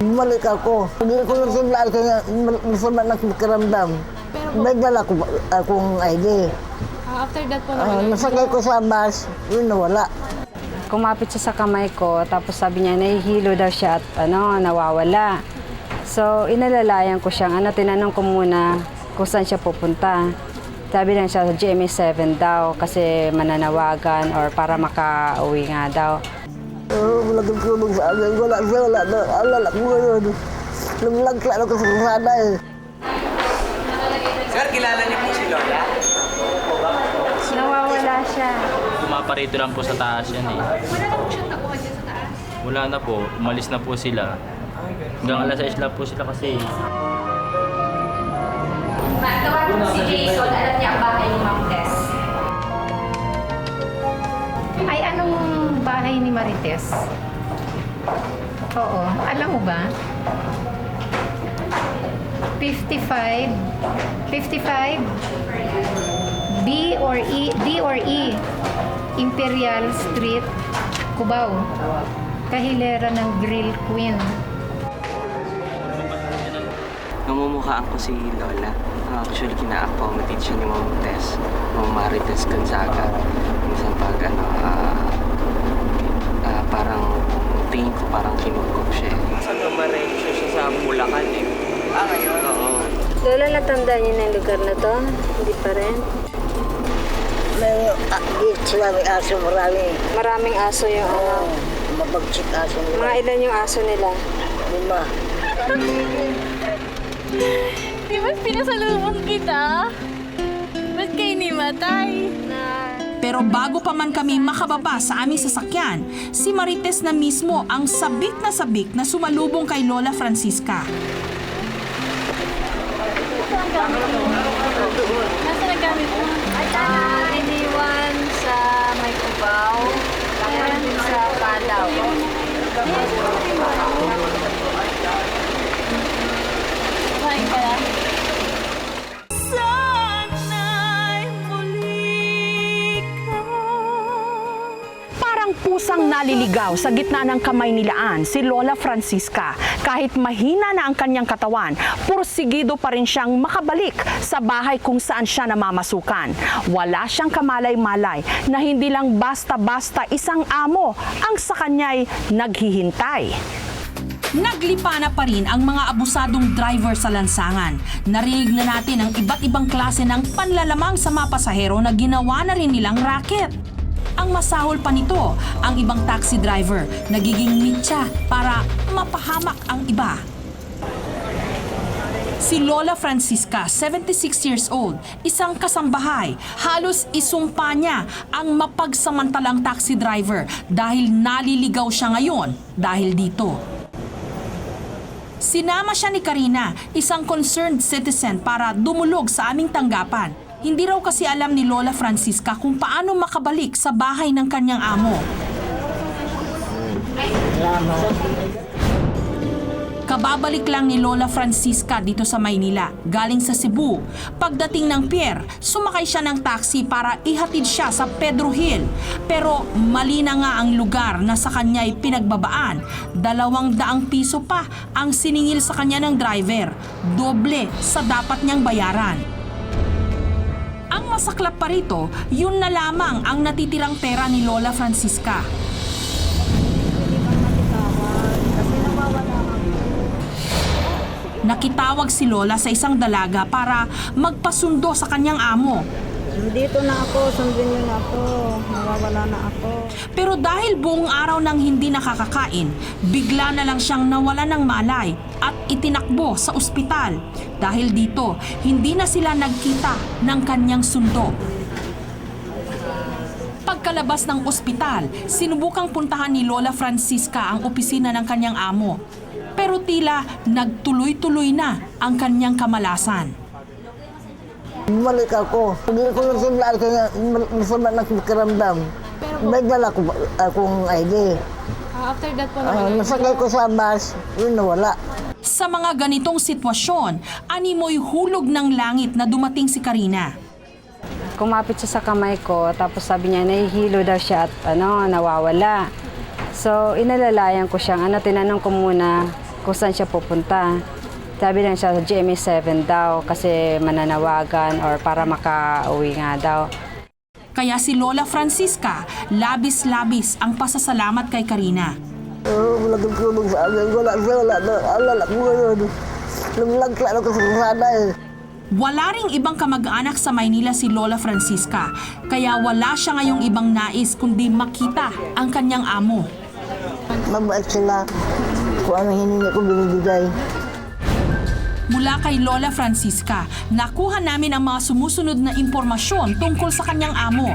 Bumalik ako. Hindi ko nasimlaan kaya masama na pakiramdam. May dala ko akong ID. After that po na Nasakay ko sa bus, yun nawala. Kumapit siya sa kamay ko, tapos sabi niya nahihilo daw siya at nawawala. So inalalayan ko siyang tinanong ko muna kung saan siya pupunta. Sabi lang siya sa GMA7 daw kasi mananawagan or para makauwi nga daw. Wala kang tulong sa akin, wala na, alala ko ngayon. Naglag ako sa kasada eh. Sir, kilala niyo po si Lola? Nawawala siya. Pumaparito lang po sa taas yan eh. Wala na po siyang nakuha dyan sa taas. Wala na po, umalis na po sila. Hanggang alas 6 lang po sila kasi. Tawagin mo si Jason, alam niya ang bahay ni Ma'am Tess. Ay, anong bahay ni Marites? Oo, alam mo ba? 55 D or E Imperial Street, Cubao. Kahilera ng Grill Queen. Namumukhaan ko si Lola. Actually, kina-accommodate siya ni Ma'am Tess, Ma'am Marites Gonzaga. Minsan pag parang tingin ko parang kinukop siya. Saan namarensyo siya sa Bulacan eh? Ngayon? Oo. Lola, natandaan niyo na yung lugar na to? Hindi pa rin? May sila may aso marami. Maraming aso yung Mabagsik aso nila. Mga ilan yung aso nila? 5. Di ba pinasalubong kita? Ba't kayo ni matay? Pero bago pa man kami makababa sa aming sasakyan, si Marites na mismo ang sabik na sumalubong kay Lola Francisca. Nasa nagamit mo? Iniwan sa may Cubao, kaya sa Palaw. Kumain ka na? Parang pusang naliligaw sa gitna ng kamay nilaan si Lola Francisca. Kahit mahina na ang kanyang katawan, pursigido pa rin siyang makabalik sa bahay kung saan siya namamasukan. Wala siyang kamalay-malay na hindi lang basta-basta isang amo ang sa kanya'y naghihintay. Naglipa na pa rin ang mga abusadong driver sa lansangan. Narinig na natin ang iba't ibang klase ng panlalamang sa mga pasahero na ginawa na rin nilang racket. Ang masahol pa nito, ang ibang taxi driver nagiging mitya para mapahamak ang iba. Si Lola Francisca, 76 years old, isang kasambahay, halos isumpa niya ang mapagsamantalang taxi driver dahil naliligaw siya ngayon dahil dito. Sinama siya ni Karina, isang concerned citizen, para dumulog sa aming tanggapan. Hindi raw kasi alam ni Lola Francisca kung paano makabalik sa bahay ng kanyang amo. Kababalik lang ni Lola Francisca dito sa Maynila, galing sa Cebu. Pagdating ng pier, sumakay siya ng taxi para ihatid siya sa Pedro Hill. Pero mali na nga ang lugar na sa kanya'y pinagbabaan. 200 piso pa ang siningil sa kanya ng driver, doble sa dapat niyang bayaran. Ang masaklap pa rito, yun na lamang ang natitirang pera ni Lola Francisca. Nakitawag si Lola sa isang dalaga para magpasundo sa kanyang amo. Dito na ako, sundin niyo na ako. Nawawala na ako. Pero dahil buong araw nang hindi nakakakain, bigla na lang siyang nawala ng malay at itinakbo sa ospital. Dahil dito, hindi na sila nagkita ng kanyang sundo. Pagkalabas ng ospital, sinubukang puntahan ni Lola Francisca ang opisina ng kanyang amo. Pero tila nagtuloy-tuloy na ang kanyang kamalasan. Bumalik ako. Hindi ko nasimlaan kaya masama na pakiramdam. May dala ko akong ID. After that po na Nasakay ko sa bus, yun nawala. Sa mga ganitong sitwasyon, animoy hulog ng langit na dumating si Karina. Kumapit siya sa kamay ko, tapos sabi niya nahihilo daw siya at nawawala. So inalalayan ko siyang tinanong ko muna kung saan siya pupunta. Sabi lang siya sa GMA 7 daw kasi mananawagan or para makauwi nga daw. Kaya si Lola Francisca, labis-labis ang pasasalamat kay Karina. Wala kang tulong sa akin. Wala na. Alala ko ngayon. Lumlagla ako sa sana eh. Wala ring ibang kamag-anak sa Maynila si Lola Francisca, kaya wala siya ngayong ibang nais kundi makita ang kanyang amo. Mabait sila. Kung ano hiningi ko, binibigay. Mula kay Lola Francisca, nakuha namin ang mga sumusunod na impormasyon tungkol sa kanyang amo.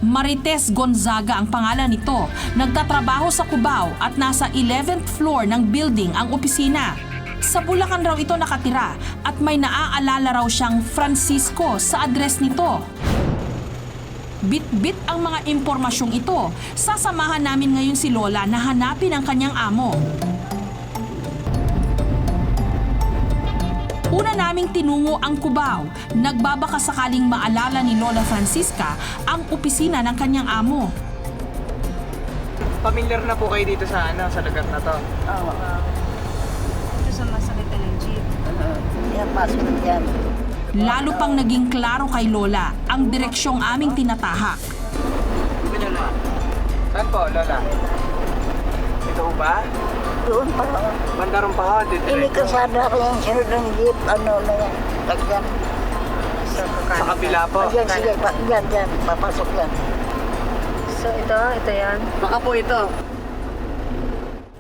Marites Gonzaga ang pangalan nito. Nagtatrabaho sa Cubao at nasa 11th floor ng building ang opisina. Sa Bulacan raw ito nakatira at may naaalala raw siyang Francisco sa address nito. Bit-bit ang mga impormasyong ito. Sasamahan namin ngayon si Lola na hanapin ang kanyang amo. Una naming tinungo ang Cubao. Nagbabaka sakaling maalala ni Lola Francisca ang opisina ng kanyang amo. Familiar na po kayo dito sa lugar na to? Yan, pasok yan. Lalo pang naging klaro kay Lola ang direksyong aming tinatahak. Saan po, Lola? Ito ba? Doon pa. Bandarong pa ho, dito. Inikasada ko yung sunod ng jeep. Ano na yan. Lagyan. Sa kabila po. Yan, sige. Yan. Papasok yan. So ito yan. Baka po ito.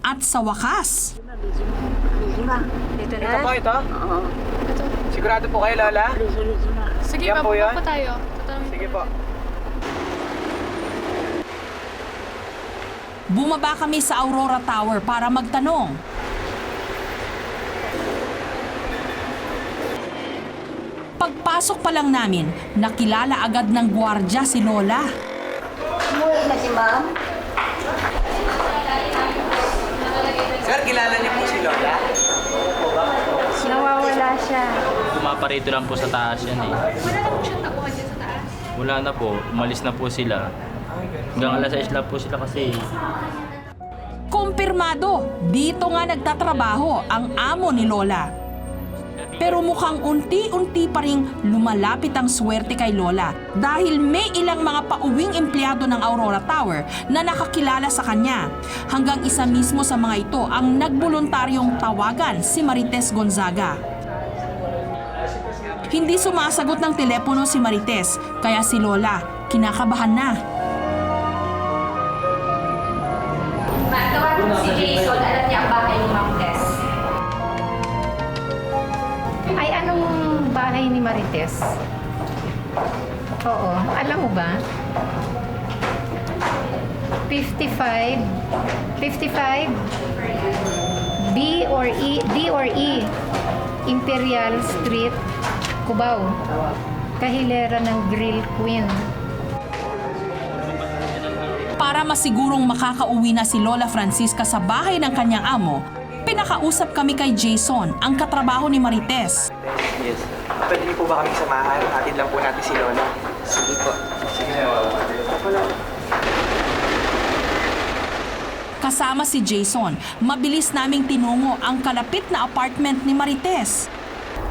At sa wakas, Dito Ito po ito? Oo. Sigurado po kayo, Lola? Sige, Yan po yun? pa tayo. Sige po. bumaba kami sa Aurora Tower para magtanong. Pagpasok pa lang namin, nakilala agad ng gwardiya si Lola. Umuwi na si ma'am. Sir, kilala niyo po si Lola? Nawawala siya. Pumaparito lang po sa taas yan eh. Wala na po siyang takuhan dyan sa taas. Wala na po, umalis na po sila. Hanggang alas 6 lang po sila kasi. Kumpirmado, dito nga nagtatrabaho ang amo ni Lola. Pero mukhang unti-unti pa ring lumalapit ang swerte kay Lola dahil may ilang mga pauwing empleyado ng Aurora Tower na nakakilala sa kanya. Hanggang isa mismo sa mga ito ang nagboluntaryong tawagan si Marites Gonzaga. Hindi sumasagot ng telepono si Marites, kaya si Lola kinakabahan na. Si Jason, alam niya ang bahay ni Ma'am Tess. Ay, anong bahay ni Marites? Oo, alam mo ba? 55 D or E Imperial Street, Cubao. Kahilera ng Grill Queen. Para masigurong makakauwi na si Lola Francisca sa bahay ng kanyang amo, pinakausap kami kay Jason, ang katrabaho ni Marites. Yes. Pwede niyo po ba kaming samahan? Hatid lang po natin si Lola. Sige po. Sige po. Kasama si Jason, mabilis naming tinungo ang kalapit na apartment ni Marites.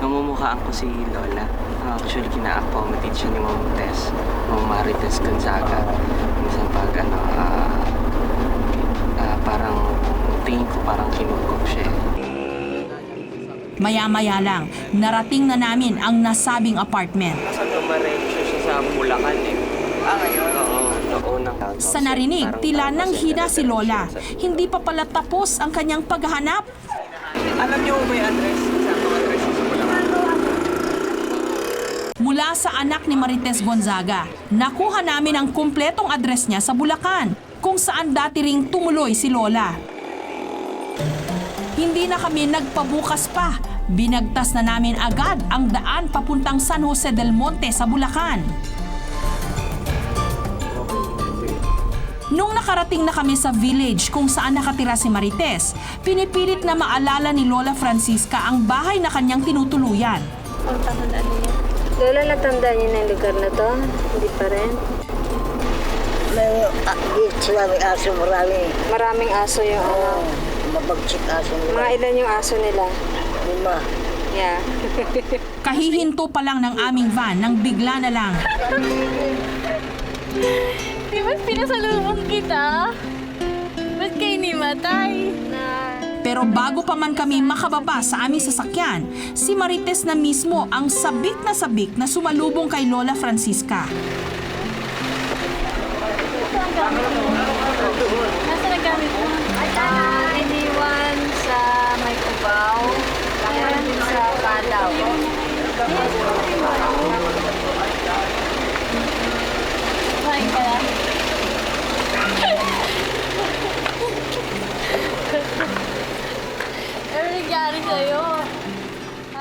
Namumukhaan ko si Lola. Actually, kina-accommodate siya ni Ma'am Tess. Ma'am Marites Gonzaga. Minsan pag parang tingin ko parang kinukop siya. Maya-maya lang, narating na namin ang nasabing apartment. Nasa Dumarencio siya sa Bulacan eh. Ngayon? Oo. Sa narinig, tila nang hina si Lola. Hindi pa pala tapos ang kanyang paghahanap. Alam niyo ba yung address? Saan ang address sa Bulacan? Mula sa anak ni Marites Gonzaga, nakuha namin ang kumpletong address niya sa Bulacan, kung saan dati ring tumuloy si Lola. Hindi na kami nagpabukas pa. Binagtas na namin agad ang daan papuntang San Jose del Monte sa Bulacan. Nung nakarating na kami sa village kung saan nakatira si Marites, pinipilit na maalala ni Lola Francisca ang bahay na kanyang tinutuluyan. Lola, natandaan niyo na yung lugar na to? Hindi pa rin? May sila may aso marami. Maraming aso yung ano. Mabagsik aso nila. Mga ilan yung aso nila? 5. Yeah. Kahihinto pa lang ng aming van nang bigla na lang Di ba pinasalubong kita? Ba't kayo ni Matay? pero bago pa man kami makababa sa aming sasakyan, si Marites na mismo ang sabik na sumalubong kay Lola Francisca. Nasa nagamit mo? Iniwan sa may Cubao, meron din sa Palaw. Kumain ka na? Ano nangyari sa'yo?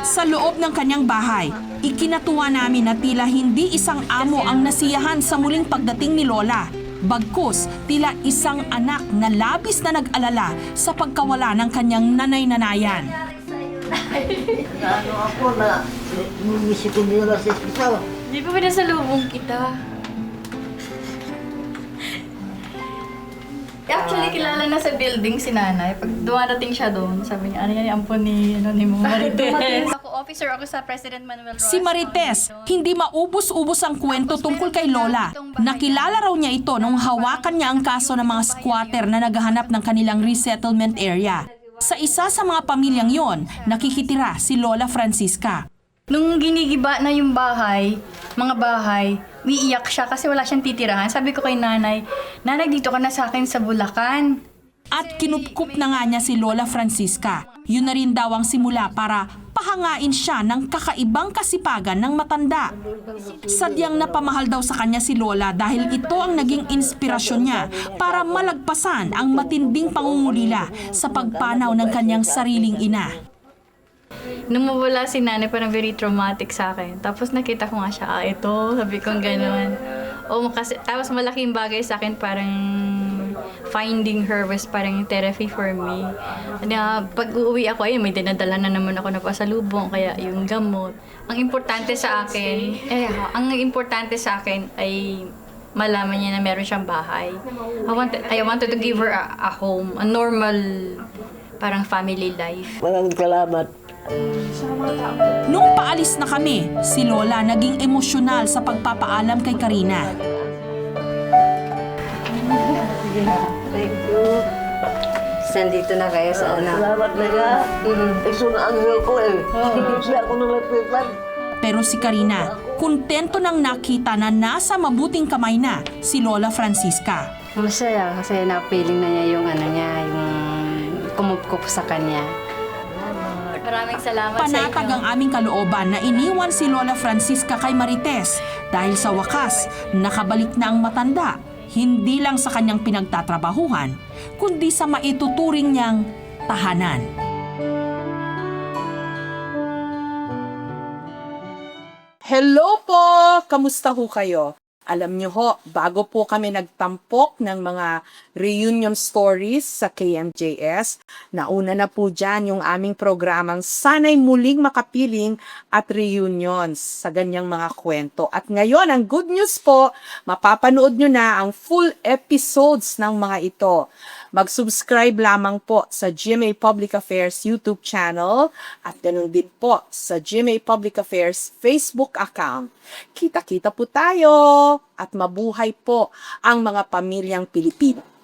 Sa loob ng kanyang bahay, ikinatuwa namin na tila hindi isang amo ang nasiyahan sa muling pagdating ni Lola. Bagkus, tila isang anak na labis na nag-alala sa pagkawala ng kanyang nanay-nanayan. Ano ako na nilisipin nila sa ospital. Di ba pinasalubong kita? Actually, kilala na sa building si nanay. Pag dumarating siya doon, sabi niya, ano yan, ampon ni Mong Marites. Officer ako sa President Manuel Rojas. Si Marites, hindi maubos-ubos ang kwento tungkol kay Lola. Nakilala raw niya ito nung hawakan niya ang kaso ng mga squatter na naghahanap ng kanilang resettlement area. Sa isa sa mga pamilyang yon, nakikitira si Lola Francisca. Nung ginigiba na yung bahay, mga bahay, umiiyak siya kasi wala siyang titirahan. Sabi ko kay nanay, nanay, dito ka na sa akin sa Bulacan. At kinupkup na nga niya si Lola Francisca. Yun na rin daw ang simula para pahangain siya ng kakaibang kasipagan ng matanda. Sadyang napamahal daw sa kanya si Lola dahil ito ang naging inspirasyon niya para malagpasan ang matinding pangungulila sa pagpanaw ng kanyang sariling ina. Nung mawala si nanay, parang very traumatic sa akin. Tapos nakita ko nga siya, ito, sabi ko gano'n. Tapos malaking bagay sa akin, parang finding her was parang therapy for me. Pag uuwi ako, may dinadala na naman ako na pasalubong, kaya yung gamot. Ang importante sa akin ay malaman niya na meron siyang bahay. I wanted to give her a home, a normal parang family life. Maraming salamat. Nung paalis na kami, si Lola naging emosyonal sa pagpapaalam kay Karina. Thank you. Nandito na kayo sa Salamat na ka. Ito na ang hirap ko eh. Siya ako nalapitan. Pero si Karina, kontento nang nakita na nasa mabuting kamay na si Lola Francisca. Masaya kasi na-feeling na niya yung yung kumupkup sa kanya. Maraming salamat sa Panatag inyo. ang aming kalooban na iniwan si Lola Francisca kay Marites dahil sa wakas, nakabalik na ang matanda, hindi lang sa kanyang pinagtatrabahuhan, kundi sa maituturing niyang tahanan. Hello po! Kamusta ho kayo? Alam nyo ho, bago po kami nagtampok ng mga reunion stories sa KMJS, nauna na po dyan yung aming programang Sana'y Muling Makapiling at Reunions sa ganyang mga kwento. At ngayon, ang good news po, mapapanood nyo na ang full episodes ng mga ito. Mag-subscribe lamang po sa GMA Public Affairs YouTube channel at ganun din po sa GMA Public Affairs Facebook account. Kita-kita po tayo at mabuhay po ang mga pamilyang Pilipino.